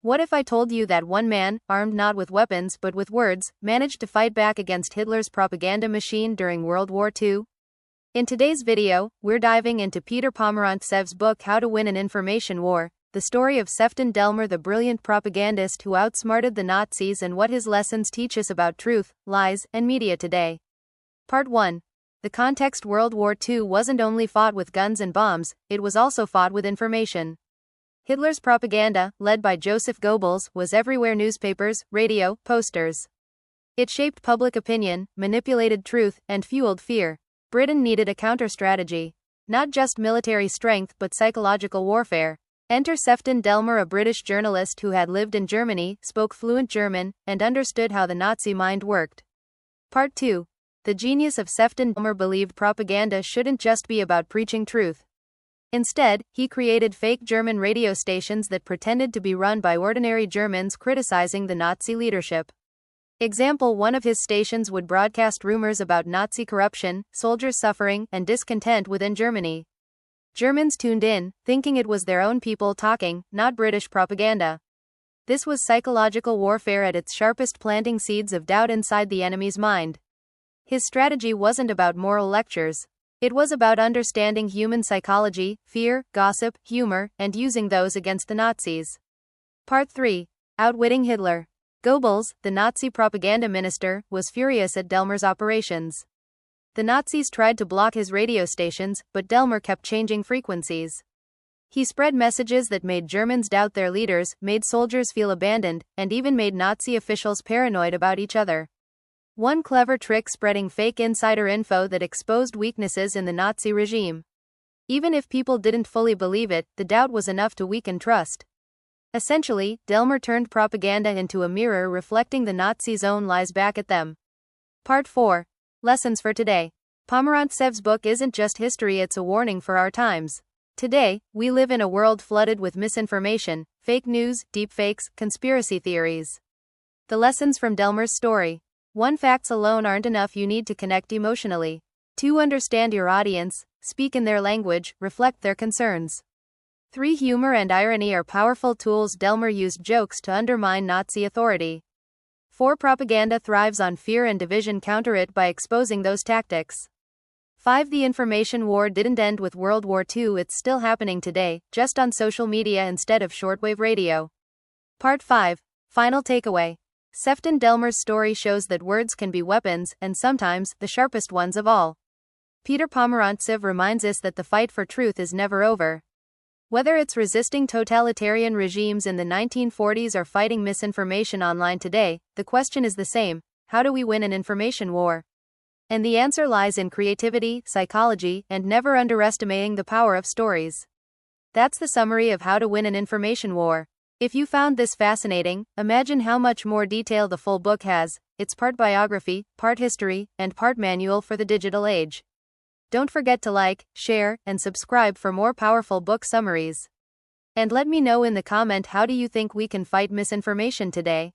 What if I told you that one man, armed not with weapons but with words, managed to fight back against Hitler's propaganda machine during World War II? In today's video, we're diving into Peter Pomerantsev's book How to Win an Information War, the story of Sefton Delmer, the brilliant propagandist who outsmarted the Nazis, and what his lessons teach us about truth, lies, and media today. Part 1. The context: World War II wasn't only fought with guns and bombs, it was also fought with information. Hitler's propaganda, led by Joseph Goebbels, was everywhere: newspapers, radio, posters. It shaped public opinion, manipulated truth, and fueled fear. Britain needed a counter-strategy. Not just military strength but psychological warfare. Enter Sefton Delmer, a British journalist who had lived in Germany, spoke fluent German, and understood how the Nazi mind worked. Part 2. The genius of Sefton Delmer believed propaganda shouldn't just be about preaching truth. Instead, he created fake German radio stations that pretended to be run by ordinary Germans criticizing the Nazi leadership. Example: one of his stations would broadcast rumors about Nazi corruption, soldiers suffering, and discontent within Germany. Germans tuned in, thinking it was their own people talking, not British propaganda. This was psychological warfare at its sharpest, planting seeds of doubt inside the enemy's mind. His strategy wasn't about moral lectures. It was about understanding human psychology, fear, gossip, humor, and using those against the Nazis. Part 3. Outwitting Hitler. Goebbels, the Nazi propaganda minister, was furious at Delmer's operations. The Nazis tried to block his radio stations, but Delmer kept changing frequencies. He spread messages that made Germans doubt their leaders, made soldiers feel abandoned, and even made Nazi officials paranoid about each other. One clever trick: spreading fake insider info that exposed weaknesses in the Nazi regime. Even if people didn't fully believe it, the doubt was enough to weaken trust. Essentially, Delmer turned propaganda into a mirror reflecting the Nazis' own lies back at them. Part 4. Lessons for today. Pomerantsev's book isn't just history, it's a warning for our times. Today, we live in a world flooded with misinformation, fake news, deepfakes, conspiracy theories. The lessons from Delmer's story. 1. Facts alone aren't enough, you need to connect emotionally. 2. Understand your audience, speak in their language, reflect their concerns. 3. Humor and irony are powerful tools. Delmer used jokes to undermine Nazi authority. 4. Propaganda thrives on fear and division, counter it by exposing those tactics. 5. The information war didn't end with World War II, it's still happening today, just on social media instead of shortwave radio. Part 5. Final takeaway. Sefton Delmer's story shows that words can be weapons, and sometimes, the sharpest ones of all. Peter Pomerantsev reminds us that the fight for truth is never over. Whether it's resisting totalitarian regimes in the 1940s or fighting misinformation online today, the question is the same: how do we win an information war? And the answer lies in creativity, psychology, and never underestimating the power of stories. That's the summary of How to Win an Information War. If you found this fascinating, imagine how much more detail the full book has. It's part biography, part history, and part manual for the digital age. Don't forget to like, share, and subscribe for more powerful book summaries. And let me know in the comment, how do you think we can fight misinformation today?